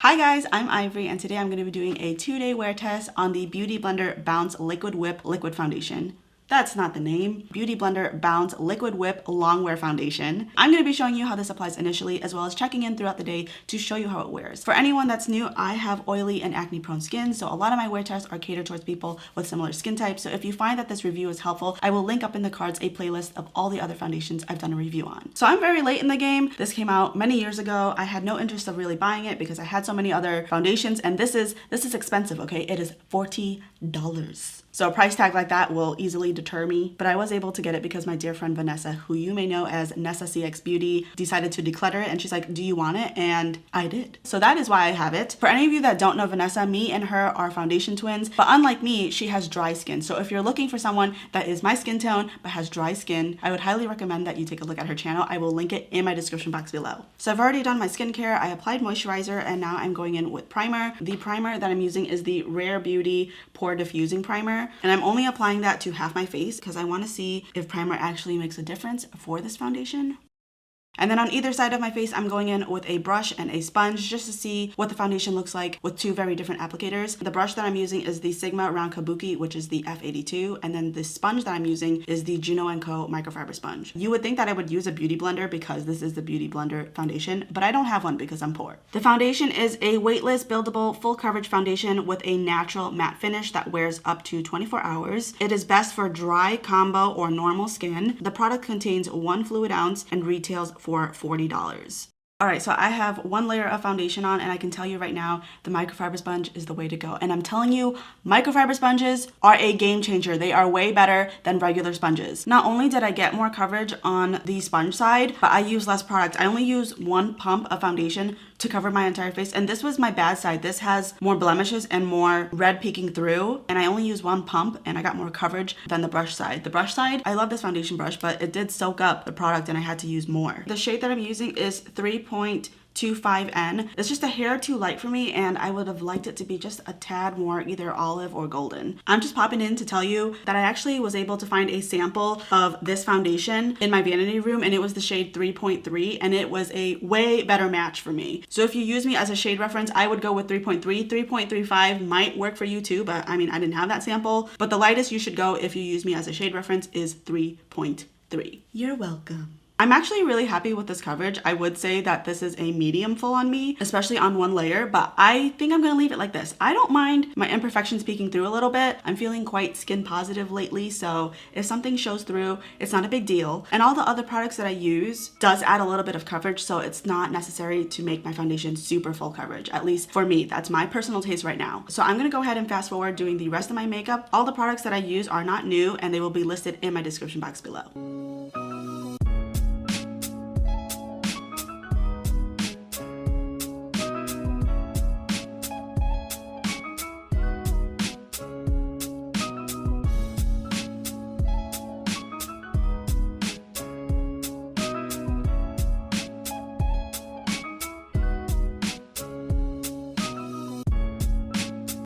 Hi guys, I'm Ivory and today I'm going to be doing a 2-day wear test on the Beauty Blender Bounce Liquid Whip Liquid Foundation. That's not the name. Beauty Blender Bounce Liquid Whip Long Wear Foundation. I'm going to be showing you how this applies initially as well as checking in throughout the day to show you how it wears. For anyone that's new, I have oily and acne prone skin, so a lot of my wear tests are catered towards people with similar skin types. So if you find that this review is helpful, I will link up in the cards a playlist of all the other foundations I've done a review on. So I'm very late in the game. This came out many years ago. I had no interest of really buying it because I had so many other foundations, and this is expensive, okay? It is $40. So a price tag like that will easily deter me, but I was able to get it because my dear friend Vanessa, who you may know as Nessa CX Beauty, decided to declutter it and she's like, do you want it? And I did. So that is why I have it. For any of you that don't know Vanessa, me and her are foundation twins, but unlike me, she has dry skin. So if you're looking for someone that is my skin tone but has dry skin, I would highly recommend that you take a look at her channel. I will link it in my description box below. So I've already done my skincare. I applied moisturizer and now I'm going in with primer. The primer that I'm using is the Rare Beauty Pore Diffusing Primer. And I'm only applying that to half my face because I want to see if primer actually makes a difference for this foundation. And then on either side of my face, I'm going in with a brush and a sponge just to see what the foundation looks like with two very different applicators. The brush that I'm using is the Sigma Round Kabuki, which is the F82. And then the sponge that I'm using is the Juno & Co. microfiber sponge. You would think that I would use a beauty blender because this is the Beauty Blender foundation, but I don't have one because I'm poor. The foundation is a weightless, buildable, full coverage foundation with a natural matte finish that wears up to 24 hours. It is best for dry, combo, or normal skin. The product contains 1 fluid ounce and retails for $40. All right, so I have one layer of foundation on and I can tell you right now, the microfiber sponge is the way to go. And I'm telling you, microfiber sponges are a game changer. They are way better than regular sponges. Not only did I get more coverage on the sponge side, but I use less product. I only use 1 pump of foundation to cover my entire face. And this was my bad side. This has more blemishes and more red peeking through. And I only use 1 pump and I got more coverage than the brush side. The brush side, I love this foundation brush, but it did soak up the product and I had to use more. The shade that I'm using is 3.25N. It's just a hair too light for me and I would have liked it to be just a tad more either olive or golden. I'm just popping in to tell you that I actually was able to find a sample of this foundation in my vanity room and it was the shade 3.3 and it was a way better match for me. So if you use me as a shade reference, I would go with 3.3. 3.35 might work for you too, but I mean, I didn't have that sample. But the lightest you should go if you use me as a shade reference is 3.3. You're welcome. I'm actually really happy with this coverage. I would say that this is a medium full on me, especially on 1 layer, but I think I'm gonna leave it like this. I don't mind my imperfections peeking through a little bit. I'm feeling quite skin positive lately, so if something shows through, it's not a big deal. And all the other products that I use does add a little bit of coverage, so it's not necessary to make my foundation super full coverage, at least for me. That's my personal taste right now. So I'm gonna go ahead and fast forward doing the rest of my makeup. All the products that I use are not new and they will be listed in my description box below.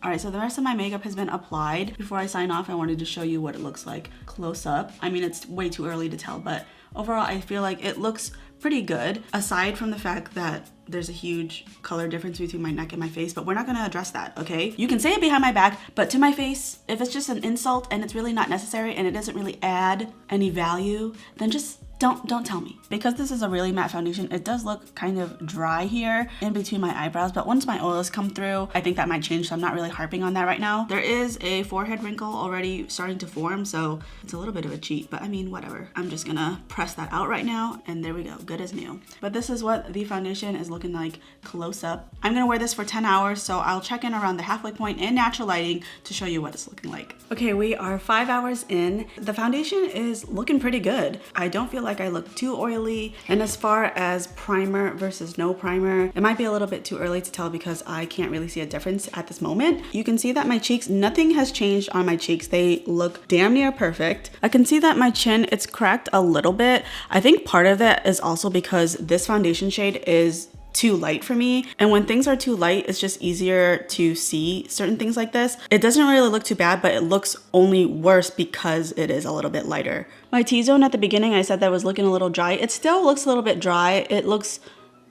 Alright, so the rest of my makeup has been applied. Before I sign off, I wanted to show you what it looks like close up. I mean, it's way too early to tell, but overall, I feel like it looks pretty good, aside from the fact that there's a huge color difference between my neck and my face, but we're not gonna address that, okay? You can say it behind my back, but to my face, if it's just an insult and it's really not necessary and it doesn't really add any value, then just don't tell me. Because this is a really matte foundation, it does look kind of dry here in between my eyebrows, but once my oils come through, I think that might change, so I'm not really harping on that right now. There is a forehead wrinkle already starting to form, so it's a little bit of a cheat, but I mean, whatever. I'm just gonna press that out right now, and there we go, good as new. But this is what the foundation is looking like close up. I'm gonna wear this for 10 hours, so I'll check in around the halfway point in natural lighting to show you what it's looking like. Okay, we are 5 hours in. The foundation is looking pretty good. I don't feel like I look too oily. And as far as primer versus no primer, it might be a little bit too early to tell because I can't really see a difference at this moment. You can see that my cheeks, nothing has changed on my cheeks. They look damn near perfect. I can see that my chin, it's cracked a little bit. I think part of that is also because this foundation shade is too light for me. And when things are too light, it's just easier to see certain things like this. It doesn't really look too bad, but it looks only worse because it is a little bit lighter. My T-zone at the beginning, I said that was looking a little dry. It still looks a little bit dry. It looks,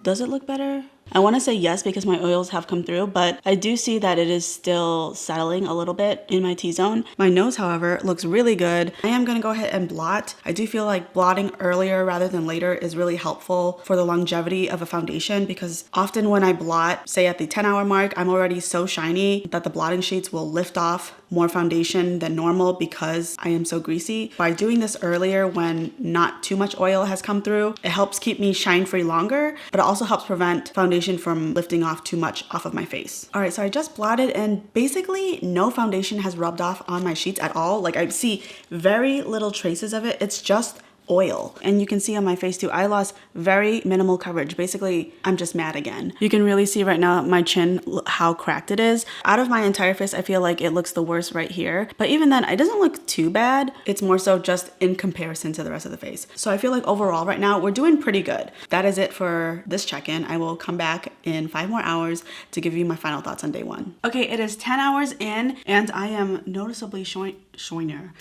does it look better? I want to say yes because my oils have come through, but I do see that it is still settling a little bit in my T-zone. My nose, however, looks really good. I am going to go ahead and blot. I do feel like blotting earlier rather than later is really helpful for the longevity of a foundation, because often when I blot, say at the 10-hour mark, I'm already so shiny that the blotting sheets will lift off more foundation than normal because I am so greasy. By doing this earlier when not too much oil has come through, it helps keep me shine free longer, but it also helps prevent foundation from lifting off too much off of my face. All right, so I just blotted and basically no foundation has rubbed off on my sheets at all. Like I see very little traces of it. It's just oil. And you can see on my face too, I lost very minimal coverage. Basically, I'm just mad again. You can really see right now my chin, how cracked it is. Out of my entire face, I feel like it looks the worst right here. But even then, it doesn't look too bad. It's more so just in comparison to the rest of the face. So I feel like overall right now, we're doing pretty good. That is it for this check-in. I will come back in 5 more hours to give you my final thoughts on day 1. Okay, it is 10 hours in and I am noticeably shinier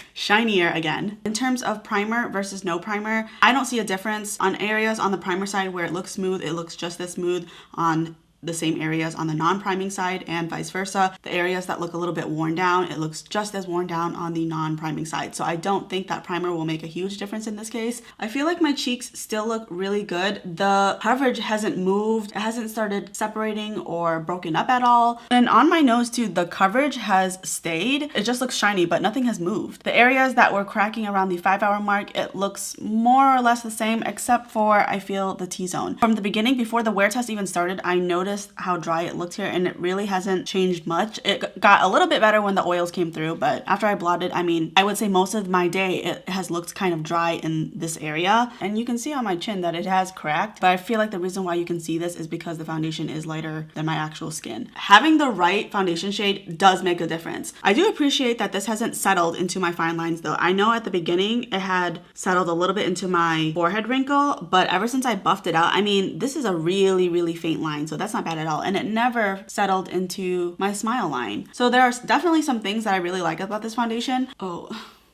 again. In terms of primer versus no primer, I don't see a difference. On areas on the primer side where it looks smooth, it looks just as smooth on the same areas on the non-priming side and vice versa. The areas that look a little bit worn down, it looks just as worn down on the non-priming side. So I don't think that primer will make a huge difference in this case. I feel like my cheeks still look really good. The coverage hasn't moved. It hasn't started separating or broken up at all. And on my nose too, the coverage has stayed. It just looks shiny, but nothing has moved. The areas that were cracking around the 5-hour mark, it looks more or less the same, except for I feel the T-zone. From the beginning, before the wear test even started, I noticed how dry it looked here and it really hasn't changed much. It got a little bit better when the oils came through, but after I blotted, I mean, I would say most of my day it has looked kind of dry in this area. And you can see on my chin that it has cracked, but I feel like the reason why you can see this is because the foundation is lighter than my actual skin. Having the right foundation shade does make a difference. I do appreciate that this hasn't settled into my fine lines though. I know at the beginning it had settled a little bit into my forehead wrinkle, but ever since I buffed it out, I mean, this is a really, really faint line, so that's not bad at all. And it never settled into my smile line. So there are definitely some things that I really like about this foundation. Oh,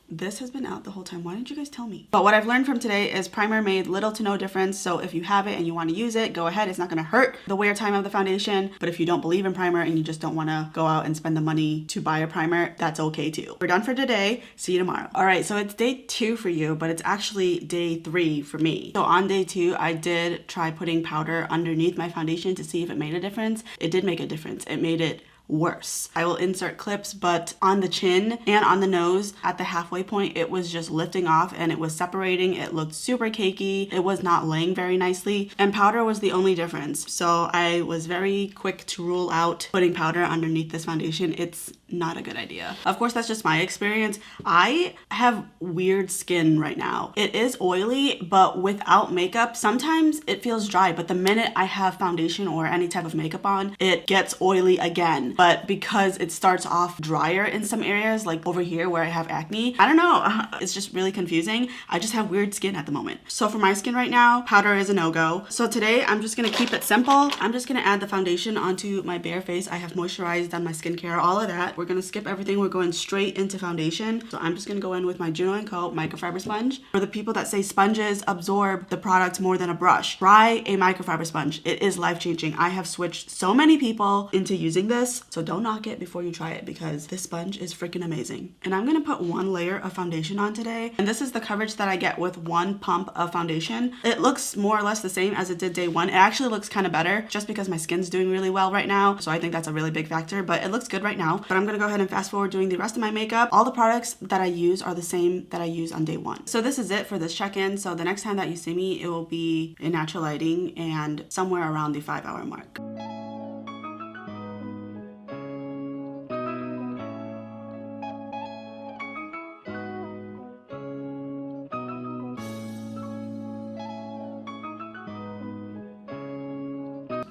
this has been out the whole time. Why didn't you guys tell me? But what I've learned from today is primer made little to no difference. So if you have it and you want to use it, go ahead. It's not going to hurt the wear time of the foundation. But if you don't believe in primer and you just don't want to go out and spend the money to buy a primer, that's okay too. We're done for today. See you tomorrow. All right, so it's day 2 for you, but it's actually day 3 for me. So on day 2, I did try putting powder underneath my foundation to see if it made a difference. It did make a difference. It made it worse. I will insert clips, but on the chin and on the nose at the halfway point, it was just lifting off and it was separating. It looked super cakey. It was not laying very nicely, and powder was the only difference. So I was very quick to rule out putting powder underneath this foundation. It's not a good idea. Of course, that's just my experience. I have weird skin right now. It is oily, but without makeup, sometimes it feels dry, but the minute I have foundation or any type of makeup on, it gets oily again. But because it starts off drier in some areas, like over here where I have acne, I don't know, it's just really confusing. I just have weird skin at the moment. So for my skin right now, powder is a no-go. So today I'm just gonna keep it simple. I'm just gonna add the foundation onto my bare face. I have moisturized, done my skincare, all of that. We're gonna skip everything. We're going straight into foundation. So I'm just gonna go in with my Juno & Co. microfiber sponge. For the people that say sponges absorb the product more than a brush, try a microfiber sponge. It is life-changing. I have switched so many people into using this. So don't knock it before you try it, because this sponge is freaking amazing. And I'm gonna put 1 layer of foundation on today. And this is the coverage that I get with 1 pump of foundation. It looks more or less the same as it did day 1. It actually looks kind of better just because my skin's doing really well right now. So I think that's a really big factor, but it looks good right now. But I'm gonna go ahead and fast forward doing the rest of my makeup. All the products that I use are the same that I use on day 1. So this is it for this check-in. So the next time that you see me, it will be in natural lighting and somewhere around the 5-hour mark.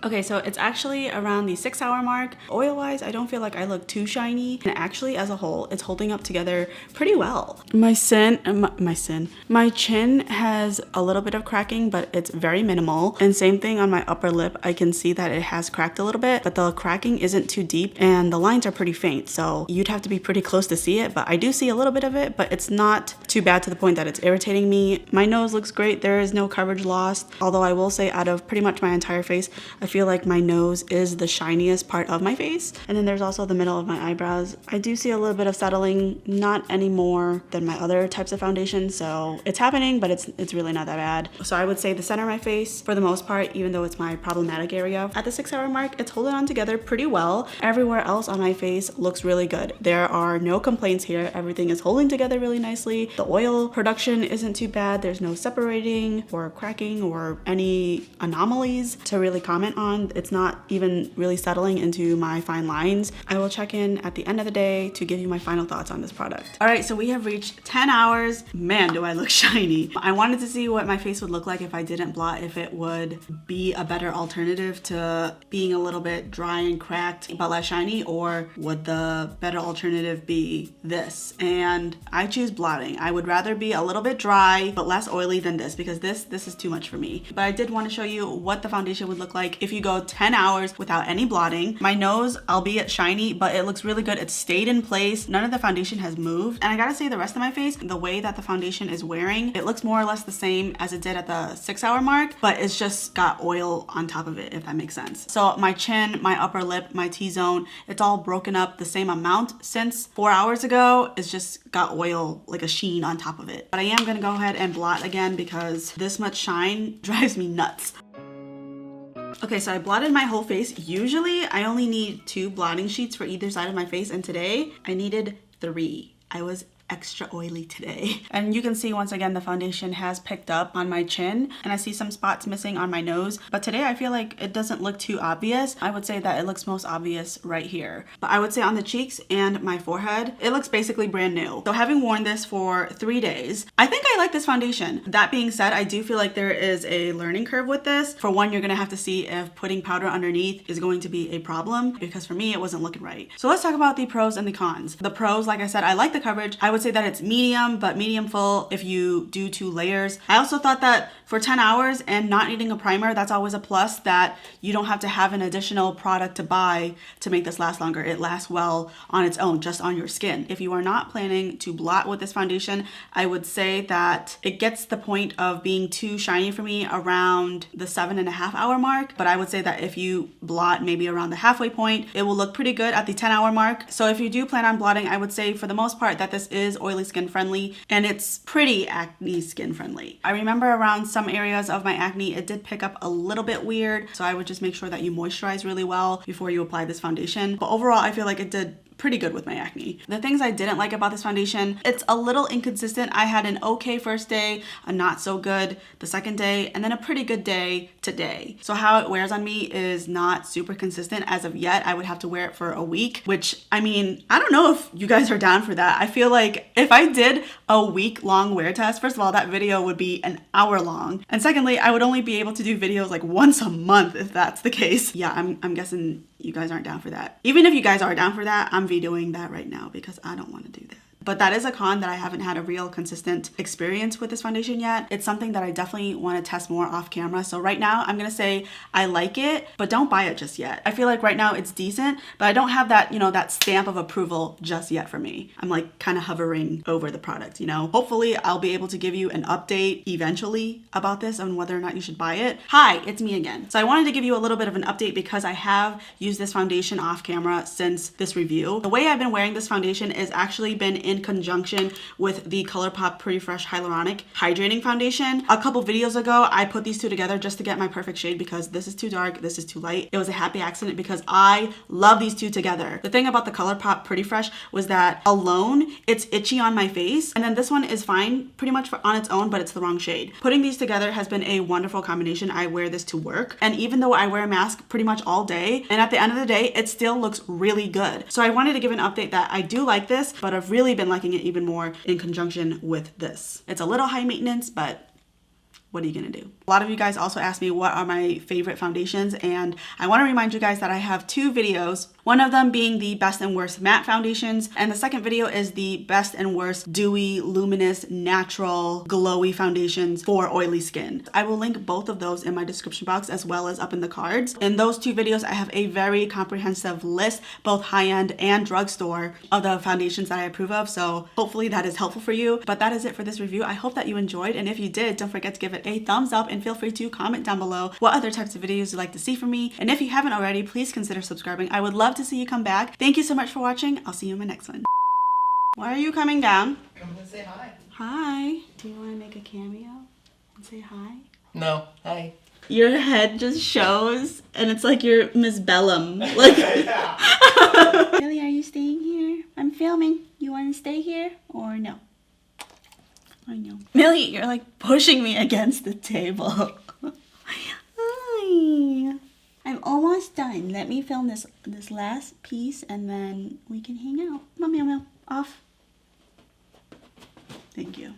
Okay, so it's actually around the 6-hour mark. Oil-wise, I don't feel like I look too shiny. And actually, as a whole, it's holding up together pretty well. My chin has a little bit of cracking, but it's very minimal. And same thing on my upper lip. I can see that it has cracked a little bit, but the cracking isn't too deep and the lines are pretty faint. So you'd have to be pretty close to see it, but I do see a little bit of it, but it's not too bad to the point that it's irritating me. My nose looks great. There is no coverage lost. Although I will say out of pretty much my entire face, I I feel like my nose is the shiniest part of my face. And then there's also the middle of my eyebrows. I do see a little bit of settling, not any more than my other types of foundation, so it's happening, but it's really not that bad. So I would say the center of my face, for the most part, even though it's my problematic area, at the 6-hour mark, it's holding on together pretty well. Everywhere else on my face looks really good. There are no complaints here. Everything is holding together really nicely. The oil production isn't too bad. There's no separating or cracking or any anomalies to really comment on. It's not even really settling into my fine lines. I will check in at the end of the day to give you my final thoughts on this product. All right, so we have reached 10 hours. Man, do I look shiny. I wanted to see what my face would look like if I didn't blot, if it would be a better alternative to being a little bit dry and cracked but less shiny, or would the better alternative be this? And I choose blotting. I would rather be a little bit dry but less oily than this, because this is too much for me. But I did want to show you what the foundation would look like if you go 10 hours without any blotting. My nose, albeit shiny, but it looks really good. It stayed in place. None of the foundation has moved. And I gotta say, the rest of my face, the way that the foundation is wearing, it looks more or less the same as it did at the 6-hour mark, but it's just got oil on top of it, if that makes sense. So my chin, my upper lip, my T-zone, it's all broken up the same amount since 4 hours ago. It's just got oil, like a sheen on top of it. But I am gonna go ahead and blot again because this much shine drives me nuts. Okay, so I blotted my whole face. Usually I only need 2 blotting sheets for either side of my face, and today I needed 3. I was extra oily today. And you can see once again the foundation has picked up on my chin, and I see some spots missing on my nose, but today I feel like it doesn't look too obvious. I would say that it looks most obvious right here, but I would say on the cheeks and my forehead it looks basically brand new. So having worn this for 3 days, I think I like this foundation. That being said, I do feel like there is a learning curve with this. For one, you're gonna have to see if putting powder underneath is going to be a problem, because for me it wasn't looking right. So let's talk about the pros and the cons. The pros, like I said, I like the coverage. I would say that it's medium, but medium full if you do 2 layers. I also thought that for 10 hours and not needing a primer, that's always a plus, that you don't have to have an additional product to buy to make this last longer. It lasts well on its own, just on your skin. If you are not planning to blot with this foundation, I would say that it gets the point of being too shiny for me around the 7.5-hour mark. But I would say that if you blot maybe around the halfway point, it will look pretty good at the 10-hour mark. So if you do plan on blotting, I would say for the most part that this is oily skin friendly, and it's pretty acne skin friendly. I remember around some areas of my acne it did pick up a little bit weird, so I would just make sure that you moisturize really well before you apply this foundation. But overall I feel like it did pretty good with my acne. The things I didn't like about this foundation, it's a little inconsistent. I had an okay first day, a not so good the second day, and then a pretty good day today. So how it wears on me is not super consistent as of yet. I would have to wear it for a week, which, I mean, I don't know if you guys are down for that. I feel like if I did a week-long wear test, first of all, that video would be an hour long. And secondly, I would only be able to do videos like once a month if that's the case. Yeah, I'm guessing you guys aren't down for that. Even if you guys are down for that, I'm vetoing that right now because I don't want to do that. But that is a con, that I haven't had a real consistent experience with this foundation yet. It's something that I definitely want to test more off camera. So right now I'm gonna say I like it, but don't buy it just yet. I feel like right now it's decent, but I don't have that, that stamp of approval just yet for me. I'm like kind of hovering over the product, Hopefully I'll be able to give you an update eventually about this on whether or not you should buy it. Hi, it's me again. So I wanted to give you a little bit of an update because I have used this foundation off camera since this review. The way I've been wearing this foundation is actually been in conjunction with the ColourPop Pretty Fresh Hyaluronic Hydrating Foundation. A couple videos ago, I put these two together just to get my perfect shade because this is too dark, this is too light. It was a happy accident because I love these two together. The thing about the ColourPop Pretty Fresh was that alone, it's itchy on my face, and then this one is fine pretty much on its own, but it's the wrong shade. Putting these together has been a wonderful combination. I wear this to work, and even though I wear a mask pretty much all day, and at the end of the day, it still looks really good. So I wanted to give an update that I do like this, but I've really been liking it even more in conjunction with this. It's a little high maintenance, but what are you gonna do? A lot of you guys also asked me what are my favorite foundations, and I want to remind you guys that I have 2 videos, one of them being the best and worst matte foundations, and the second video is the best and worst dewy, luminous, natural, glowy foundations for oily skin. I will link both of those in my description box as well as up in the cards. In those 2 videos, I have a very comprehensive list, both high-end and drugstore, of the foundations that I approve of, so hopefully that is helpful for you. But that is it for this review. I hope that you enjoyed, and if you did, don't forget to give it a thumbs up and and feel free to comment down below what other types of videos you'd like to see from me. And if you haven't already, please consider subscribing. I would love to see you come back. Thank you so much for watching. I'll see you in my next one. Why are you coming down? Come and say hi. Hi. Do you want to make a cameo and say hi? No. Hi. Your head just shows, and it's like you're Miss Bellum. Like, Millie, are you staying here? I'm filming. You want to stay here or no? I know. Millie, you're like pushing me against the table. Hi. I'm almost done. Let me film this last piece, and then we can hang out. Meow, meow, meow. Off. Thank you.